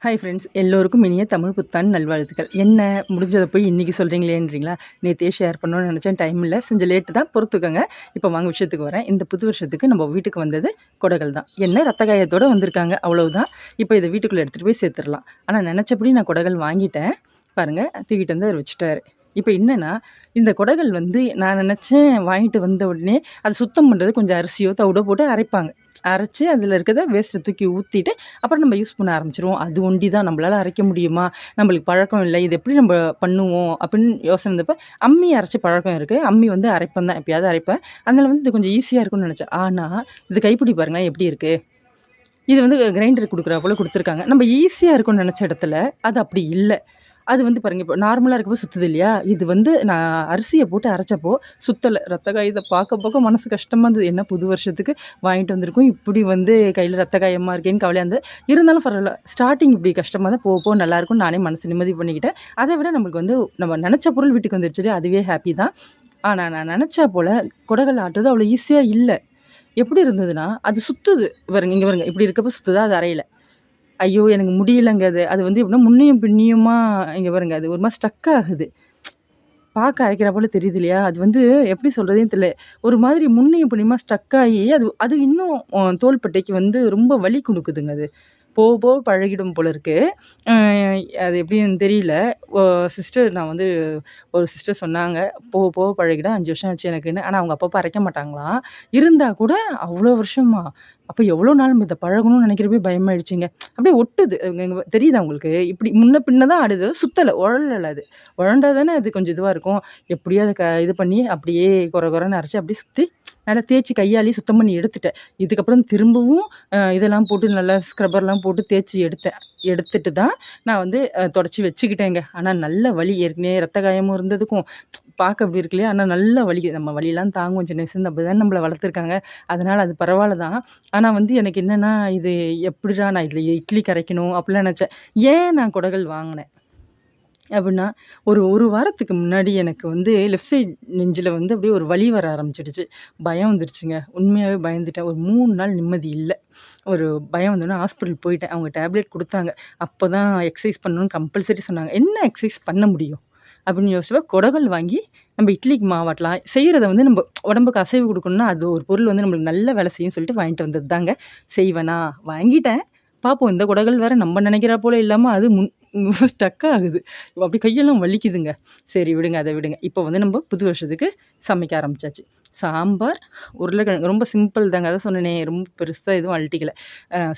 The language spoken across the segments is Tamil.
ஹாய் ஃப்ரெண்ட்ஸ், எல்லோருக்கும் இனிய தமிழ் புத்தாண்டு நல்வாழ்த்துக்கள். என்ன முடிஞ்சதை போய் இன்றைக்கி சொல்கிறீங்களேன்றீங்களா? நேற்றே ஷேர் பண்ணணும்னு நினச்சேன், டைம் இல்லை, செஞ்ச லேட்டு தான், பொறுத்துக்கோங்க. இப்போ வாங்க விஷயத்துக்கு வரேன். இந்த புது வருஷத்துக்கு நம்ம வீட்டுக்கு வந்தது கொடைகள் தான். என்ன ரத்த காயத்தோடு வந்திருக்காங்க, அவ்வளவுதான். இப்போ இதை வீட்டுக்குள்ளே எடுத்துகிட்டு போய் சேர்த்துடலாம். ஆனால் நினச்சபடி நான் கொடைகள் வாங்கிட்டேன். பாருங்கள், தூக்கிட்டு வந்து அவர் வச்சுட்டாரு. இப்போ என்னென்னா, இந்த கொடைகள் வந்து நான் நினச்சேன் வாங்கிட்டு வந்த உடனே அதை சுத்தம் பண்ணுறது கொஞ்சம் அரிசியோ தவிடோ போட்டு அரைப்பாங்க. அரைச்சி அதில் இருக்கிறத வேஸ்ட்டை தூக்கி ஊற்றிட்டு அப்புறம் நம்ம யூஸ் பண்ண ஆரம்பிச்சிருவோம். அது ஒண்டி தான் நம்மளால் அரைக்க முடியுமா? நம்மளுக்கு பழக்கம் இல்லை, இது எப்படி நம்ம பண்ணுவோம் அப்படின்னு யோசனை இருந்தப்போ அம்மி அரைச்சி பழக்கம் இருக்குது. அம்மி வந்து அரைப்பேன் தான், எப்பயாவது அரைப்பேன். அதனால் வந்து இது கொஞ்சம் ஈஸியாக இருக்கும்னு நினச்சேன். ஆனால் இது கைப்பிடி பாருங்களேன் எப்படி இருக்குது. இது வந்து கிரைண்டர் கொடுக்குறா போல் கொடுத்துருக்காங்க. நம்ம ஈஸியாக இருக்கும்னு நினச்ச இடத்துல அது அப்படி இல்லை. அது வந்து பாருங்கள், இப்போ நார்மலாக இருக்கப்போ சுற்றுது இல்லையா? இது வந்து நான் அரிசியை போட்டு அரைச்சப்போ சுத்தலை. ரத்த காயத்தை பார்க்க மனசு கஷ்டமாக இருந்தது. என்ன புது வருஷத்துக்கு வாங்கிட்டு வந்திருக்கோம், இப்படி வந்து கையில் ரத்த காயமாக இருக்கேன்னு கவலையாக இருந்தது. இருந்தாலும் பரவாயில்ல, ஸ்டார்டிங் இப்படி கஷ்டமாக தான் போக நல்லாயிருக்கும், நானே மனசு நிம்மதி பண்ணிக்கிட்டேன். அதை விட நம்மளுக்கு வந்து நம்ம நினச்ச பொருள் வீட்டுக்கு வந்துருச்சு, அதுவே ஹாப்பி தான். ஆனால் நான் நினச்சா போல் கொடைகள் ஆட்டுறது அவ்வளோ ஈஸியாக இல்லை. எப்படி இருந்ததுன்னா, அது சுற்றுது பாருங்க, இங்கே பாருங்க, இப்படி இருக்கப்போ சுற்றுதா, அது அறையில. ஐயோ! எனக்கு முடியலங்க அது. அது வந்து எப்படின்னா முன்னையும் பின்னியுமா இங்கே பாருங்க, அது ஒரு மாதிரி ஸ்டக் ஆகுது. பார்க்க அரைக்கிறா போல தெரியுது இல்லையா? அது வந்து எப்படி சொல்கிறதுன்னு தெரியல. ஒரு மாதிரி முன்னையும் பின்னியுமா ஸ்டக் ஆகி அது அது இன்னும் தோள்பட்டைக்கு வந்து ரொம்ப வலி கொடுக்குதுங்க அது. போக பழகிடும் போல இருக்கு. அது எப்படின்னு தெரியல. சிஸ்டர் நான் வந்து ஒரு சிஸ்டர் சொன்னாங்க, போக பழகிடும், 5 வருஷம் ஆச்சு எனக்குன்னு. ஆனால் அவங்க அப்பப்போ அரைக்க மாட்டாங்களாம். இருந்தா கூட அவ்வளோ வருஷமா? அப்போ எவ்வளோ நாள் நம்ம இதை பழகணும்னு நினைக்கிறப்பே பயமாயிடுச்சுங்க. அப்படியே ஒட்டுது. தெரியுதா உங்களுக்கு? இப்படி முன்ன பின்ன தான் ஆடுது, சுத்தலை, உழலல அது. உழண்டா தானே அது கொஞ்சம் இதுவாக இருக்கும். எப்படியோ அதை இது பண்ணி அப்படியே கொரன்னு அரைச்சி அப்படியே சுற்றி நல்லா தேய்ச்சி கையாலேயே சுத்தம் பண்ணி எடுத்துட்டேன். இதுக்கப்புறம் திரும்பவும் இதெல்லாம் போட்டு நல்லா ஸ்க்ரப்பர்லாம் போட்டு தேய்ச்சி எடுத்துட்டு தான் நான் வந்து தொடச்சி வச்சுக்கிட்டேங்க. ஆனால் நல்ல வலி, ஏற்கனவே ரத்த காயமும் இருந்ததுக்கும் பார்க்க அப்படி இருக்கு இல்லையா? ஆனால் நல்ல வலி. நம்ம வலியெல்லாம் தாங்கும், சின்ன வயசுலேருந்து அப்படி தான் நம்மளை வளர்த்துருக்காங்க. அதனால் அது பரவாயில்ல தான். ஆனால் வந்து எனக்கு என்னென்னா, இது எப்படிடா நான் இதில் இட்லி கரைக்கணும் அப்படிலாம் நினச்சேன். ஏன் நான் கொடைகள் வாங்கினேன் அப்படின்னா, ஒரு வாரத்துக்கு முன்னாடி எனக்கு வந்து லெஃப்ட் சைட் நெஞ்சில் வந்து அப்படியே ஒரு வலி வர ஆரம்பிச்சிடுச்சு. பயம் வந்துடுச்சுங்க. உண்மையாகவே பயந்துட்டேன். ஒரு 3 நாள் நிம்மதி இல்லை. ஒரு பயம் வந்தோடனே ஹாஸ்பிட்டல் போயிட்டேன். அவங்க டேப்லெட் கொடுத்தாங்க. அப்போ தான் எக்ஸசைஸ் பண்ணணும்னு கம்பல்சரி சொன்னாங்க. என்ன எக்ஸசைஸ் பண்ண முடியும் அப்படின்னு யோசிச்சப்போ, கொடைகள் வாங்கி நம்ம இட்லிக்கு மாவாட்டலாம். செய்கிறத வந்து நம்ம உடம்புக்கு அசைவு கொடுக்கணும்னா, அது ஒரு பொருள் வந்து நம்மளுக்கு நல்ல வேலை செய்யும்னு சொல்லிட்டு வாங்கிட்டு வந்தது தாங்க. செய்வேனா வாங்கிட்டேன். பார்ப்போம். இந்த கொடைகள் வேறு நம்ம நினைக்கிறா போல இல்லாமல் அது ஸ்டக் ஆகுது. அப்படி கையெல்லாம் வலிக்குதுங்க. சரி விடுங்க, அதை விடுங்க. இப்போ வந்து நம்ம புது வருஷத்துக்கு சமைக்க ஆரம்பிச்சாச்சு. சாம்பார், உருளைக்கிழங்கு, ரொம்ப சிம்பிள் தாங்க. அதான் சொன்னேனே, ரொம்ப பெருசாக எதுவும் அழட்டிக்கல.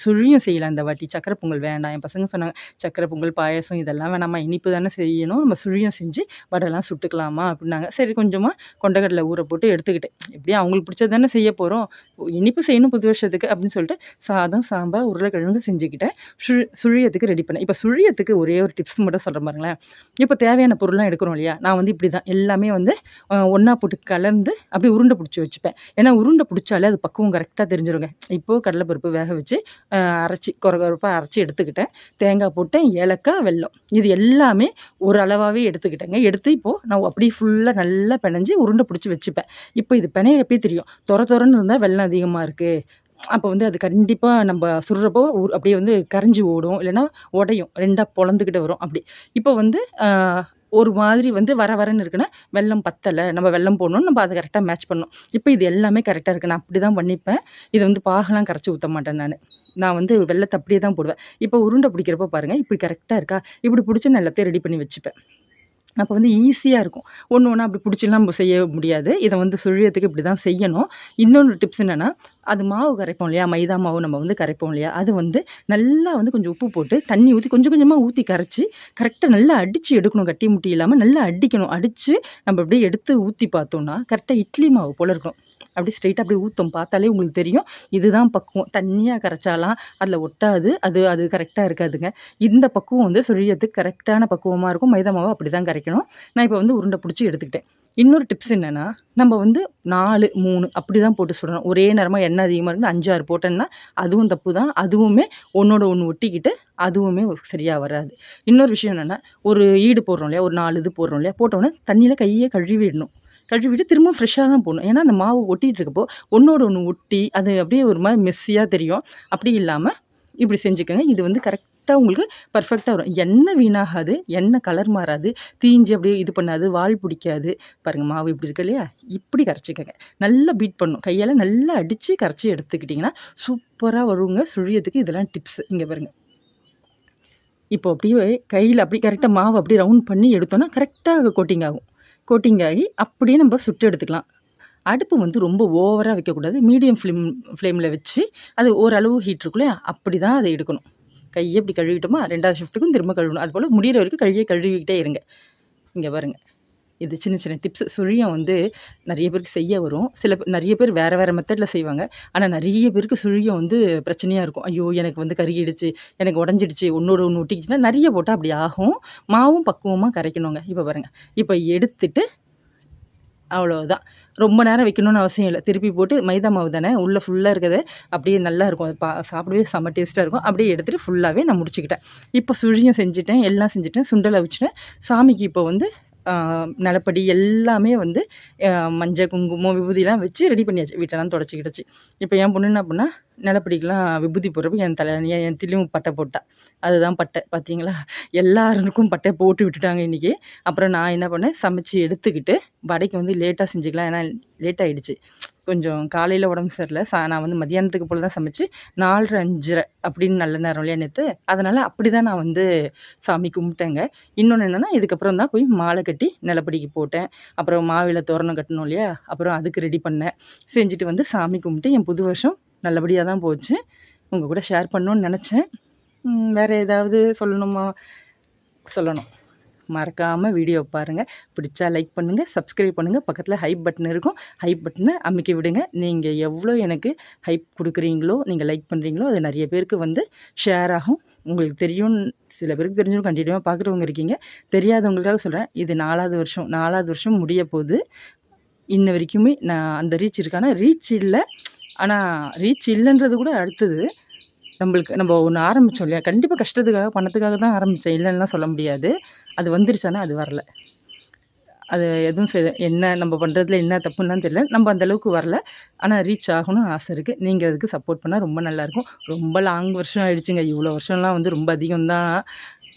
சுழியும் செய்யலாம் இந்த வாட்டி. சக்கரை பொங்கல் வேண்டாம். என் பசங்க சொன்னாங்க, சக்கரை பொங்கல், பாயாசம் இதெல்லாம் வேணாமா, இனிப்பு தானே செய்யணும், நம்ம சுழியும் செஞ்சு வடைலாம் சுட்டுக்கலாமா அப்படின்னாங்க. சரி, கொஞ்சமாக கொண்டக்கடலை ஊற போட்டு எடுத்துக்கிட்டேன். எப்படியும் அவங்களுக்கு பிடிச்சது தானே செய்ய போகிறோம், இனிப்பு செய்யணும் புது வருஷத்துக்கு அப்படின்னு சொல்லிட்டு சாதம், சாம்பார், உருளைக்கிழங்கு செஞ்சுக்கிட்டேன். சுழியத்துக்கு ரெடி பண்ணேன். இப்போ சுழியத்துக்கு ஒரே ஒரு டிப்ஸ் மட்டும் சொல்கிறேன் பாருங்களேன். இப்போ தேவையான பொருள்லாம் எடுக்கிறோம் இல்லையா? நான் வந்து இப்படி தான் எல்லாமே வந்து ஒன்றா போட்டு கலந்து அப்படி உருண்டை பிடிச்சி வச்சுப்பேன். ஏன்னா உருண்டை பிடிச்சாலே அது பக்குவம் கரெக்டாக தெரிஞ்சிருங்க. இப்போது கடலைப்பருப்பு வேக வச்சு அரைச்சி கொரகொரப்பாக அரைச்சி எடுத்துக்கிட்டேன். தேங்காய் போட்டேன், ஏலக்காய், வெல்லம், இது எல்லாமே ஒரு அளவாகவே எடுத்துக்கிட்டேங்க. எடுத்து இப்போது நான் அப்படியே ஃபுல்லாக நல்லா பிணைஞ்சி உருண்டை பிடிச்சி வச்சுப்பேன். இப்போ இது பிணையிறப்பே தெரியும், தொரன்னு இருந்தால் வெல்லம் அதிகமாக இருக்குது. அப்போ வந்து அது கண்டிப்பாக நம்ம சுடுறப்போ அப்படியே வந்து கரைஞ்சி ஓடும், இல்லைன்னா உடையும், 2ஆக பொளந்துக்கிட்டு வரும் அப்படி. இப்போ வந்து ஒரு மாதிரி வந்து வரன்னு இருக்குன்னா வெல்லம் பத்தலை, நம்ம வெல்லம் போடணும், நம்ம அதை கரெக்டாக மேட்ச் பண்ணணும். இப்போ இது எல்லாமே கரெக்டாக இருக்குது. நான் அப்படி தான் பண்ணிப்பேன். இதை வந்து பாகெல்லாம் கரைச்சி ஊற்ற மாட்டேன் நான் வந்து வெல்லத்தை அப்படியே தான் போடுவேன். இப்போ உருண்டை பிடிக்கிறப்ப பாருங்கள், இப்படி கரெக்டாக இருக்கா? இப்படி பிடிச்சி நான் எல்லாத்தையும் ரெடி பண்ணி வச்சுப்பேன். அப்போ வந்து ஈஸியாக இருக்கும். ஒன்று ஒன்றா அப்படி பிடிச்சிலாம் நம்ம செய்ய முடியாது. இதை வந்து சுழியத்துக்கு இப்படி தான் செய்யணும். இன்னொன்று டிப்ஸ் என்னென்னா, அது மாவு கரைப்போம் இல்லையா, மைதா மாவு நம்ம வந்து கரைப்போம் இல்லையா, அது வந்து நல்லா வந்து கொஞ்சம் உப்பு போட்டு தண்ணி ஊற்றி கொஞ்சம் கொஞ்சமாக ஊற்றி கரைச்சி கரெக்டாக நல்லா அடித்து எடுக்கணும். கட்டி முட்டி இல்லாமல் நல்லா அடிக்கணும். அடித்து நம்ம அப்படியே எடுத்து ஊற்றி பார்த்தோன்னா கரெக்டாக இட்லி மாவு போல் இருக்கும். அப்படி ஸ்ட்ரெயிட்டாக அப்படியே ஊற்றும், பார்த்தாலே உங்களுக்கு தெரியும் இதுதான் பக்குவம். தண்ணியாக கரைச்சாலாம் அதில் ஒட்டாது, அது கரெக்டாக இருக்காதுங்க. இந்த பக்குவம் வந்து சுழியத்துக்கு கரெக்டான பக்குவமாக இருக்கும். மைதா மாவு அப்படி தான் கரைக்கணும். நான் இப்போ வந்து உருண்டை பிடிச்சி எடுத்துக்கிட்டேன். இன்னொரு டிப்ஸ் என்னென்னா, நம்ம வந்து 4, 3 அப்படி தான் போட்டு சுடணும். ஒரே நேரமாக எண்ணெய் அதிகமாக இருக்குன்னு 5, 6 போட்டோன்னா அதுவும் தப்பு தான். அதுவுமே ஒன்றோட ஒன்று ஒட்டிக்கிட்டு அதுவுமே சரியாக வராது. இன்னொரு விஷயம் என்னென்னா, ஒரு ஈடு போடுறோம் இல்லையா, ஒரு 4 இது போடுறோம் இல்லையா, போட்டோன்னே தண்ணியில் கையை கழுவிடணும். கழுவிட்டு திரும்ப ஃப்ரெஷ்ஷாக தான் போடணும். ஏன்னா அந்த மாவு ஒட்டிகிட்டு இருக்கப்போ ஒன்றோட ஒன்று ஒட்டி அது அப்படியே ஒரு மாதிரி மெஸ்ஸியாக தெரியும். அப்படி இல்லாமல் இப்படி செஞ்சுக்கோங்க. இது வந்து கரெக்ட் கரெக்டாக உங்களுக்கு பர்ஃபெக்டாக வரும். எண்ணெய் வீணாகாது, எண்ணெய் கலர் மாறாது, தீஞ்சு அப்படியே இது பண்ணாது, வால் பிடிக்காது. பாருங்கள் மாவு இப்படி இருக்கு இல்லையா, இப்படி கரைச்சிக்கங்க. நல்லா பீட் பண்ணணும், கையால் நல்லா அடித்து கரைச்சி எடுத்துக்கிட்டிங்கன்னா சூப்பராக வருங்க சுழியத்துக்கு. இதெல்லாம் டிப்ஸ். இங்கே பாருங்கள், இப்போ அப்படியே கையில் அப்படி கரெக்டாக மாவு அப்படியே ரவுண்ட் பண்ணி எடுத்தோன்னா கரெக்டாக கோட்டிங் ஆகும். கோட்டிங் ஆகி அப்படியே நம்ம சுட்டு எடுத்துக்கலாம். அடுப்பு வந்து ரொம்ப ஓவராக வைக்கக்கூடாது, மீடியம் ஃப்ளேமில் வச்சு அது ஓரளவு ஹீட் இருக்கும் இல்லையா, அப்படி தான் அதை எடுக்கணும். கையை இப்படி கழுவிட்டோமா 2வது ஷிஃப்ட்டுக்கும் திரும்ப கழுவணும். அதுபோல் முடிகிற வரைக்கும் கழுவிக்கிட்டே இருங்க. இங்கே பாருங்கள், இது சின்ன சின்ன டிப்ஸ். சுழியம் வந்து நிறைய பேருக்கு செய்ய வரும். நிறைய பேர் வேறு வேறு மெத்தடில் செய்வாங்க. ஆனால் நிறைய பேருக்கு சுழியம் வந்து பிரச்சனையாக இருக்கும். ஐயோ எனக்கு வந்து கருகிடுச்சு, எனக்கு உடஞ்சிடுச்சு, ஒன்றோட ஒன்று ஒட்டிக்கிச்சுன்னா நிறைய போட்டால் அப்படி ஆகும். மாவும் பக்குவமாக கரைக்கணுங்க. இப்போ பாருங்கள், இப்போ எடுத்துட்டு அவ்வளோதான். ரொம்ப நேரம் வைக்கணும்னு அவசியம் இல்லை. திருப்பி போட்டு மைதா மாவு தானே, உள்ளே ஃபுல்லாக இருக்கிறது அப்படியே நல்லா இருக்கும். அது சாப்பிடவே செம்ம டேஸ்ட்டாக இருக்கும். அப்படியே எடுத்துகிட்டு ஃபுல்லாகவே நான் முடிச்சுக்கிட்டேன். இப்போ சுழியம் செஞ்சுட்டேன், எல்லாம் செஞ்சுட்டேன், சுண்டலை வச்சுட்டேன். சாமிக்கு இப்போ வந்து நிலப்படி எல்லாமே வந்து மஞ்சள் குங்குமம் விபூதிலாம் வச்சு ரெடி பண்ணியாச்சு. வீட்டெல்லாம் தொடச்சிக்கிடுச்சு. இப்போ என் பொண்ணு என்ன பண்ணால் நிலப்படிக்கெலாம் விபூதி போடுறப்ப என் தில்லையும் பட்டை போட்டா. அதுதான் பட்டை பார்த்தீங்களா, எல்லாருக்கும் பட்டை போட்டு விட்டுட்டாங்க இன்றைக்கி. அப்புறம் நான் என்ன பண்ணேன், சமைச்சு எடுத்துக்கிட்டு வடைக்கு வந்து லேட்டாக செஞ்சுக்கலாம். ஏன்னா லேட் ஆகிடுச்சு, கொஞ்சம் காலையில் உடம்பு சரியில்லை. நான் வந்து மதியானத்துக்கு போல் தான் சமைச்சு 4:30 5:30 அப்படின்னு நல்ல நேரம் இல்லையா நேற்று. அதனால் அப்படி தான் நான் வந்து சாமி கும்பிட்டேங்க. இன்னொன்று என்னென்னா, இதுக்கப்புறம் தான் போய் மாலை கட்டி நிலப்படிக்கு போட்டேன். அப்புறம் மாவில தோரணம் கட்டணும் இல்லையா, அப்புறம் அதுக்கு ரெடி பண்ணேன். செஞ்சுட்டு வந்து சாமி கும்பிட்டு என் புது வருஷம் நல்லபடியாக தான் போச்சு. உங்கள் கூட ஷேர் பண்ணணுன்னு நினச்சேன். வேறு ஏதாவது சொல்லணும். மறக்காமல் வீடியோ பாருங்கள். பிடிச்சா லைக் பண்ணுங்கள், சப்ஸ்கிரைப் பண்ணுங்கள். பக்கத்தில் ஹைப் பட்டன் இருக்கும், ஹைப் பட்டனை அமுக்கி விடுங்க. நீங்கள் எவ்வளோ எனக்கு ஹைப் கொடுக்குறீங்களோ, நீங்கள் லைக் பண்ணுறீங்களோ, அது நிறைய பேருக்கு வந்து ஷேர் ஆகும். உங்களுக்கு தெரியும், சில பேருக்கு தெரிஞ்சும் கண்டினியூவாக பார்க்குறவங்க இருக்கீங்க. தெரியாதவங்களுக்காக சொல்கிறேன், இது 4வது வருஷம் முடிய போகுது. இன்ன வரைக்குமே நான் அந்த ரீச் இருக்கானா, ரீச் இல்லை. ஆனால் ரீச் இல்லைன்றது கூட அடுத்தது. நம்ம ஒன்று ஆரம்பித்தோம் இல்லையா, கண்டிப்பாக கஷ்டத்துக்காக பணத்துக்காக தான் ஆரம்பித்தேன், இல்லைன்னா சொல்ல முடியாது. அது வந்துருச்சானா அது வரல. அது எதுவும் என்ன நம்ம பண்ணுறதுல என்ன தப்புன்னு தெரியல. நம்ம அந்தளவுக்கு வரல. ஆனால் ரீச் ஆகணும்னு ஆசை இருக்குது. நீங்கள் அதுக்கு சப்போர்ட் பண்ணால் ரொம்ப நல்லாயிருக்கும். ரொம்ப லாங் வருஷம் ஆகிடுச்சுங்க. இவ்வளோ வருஷம்லாம் வந்து ரொம்ப அதிகம்தான்.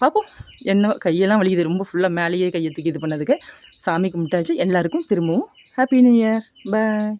பார்ப்போம். என்ன கையெல்லாம் வலிக்குது, ரொம்ப ஃபுல்லாக மேலேயே கையை தூக்கி இது பண்ணதுக்கு. சாமி கும்பிட்டாச்சு. எல்லாருக்கும் திரும்பவும் ஹாப்பி நியூ இயர். பாய்.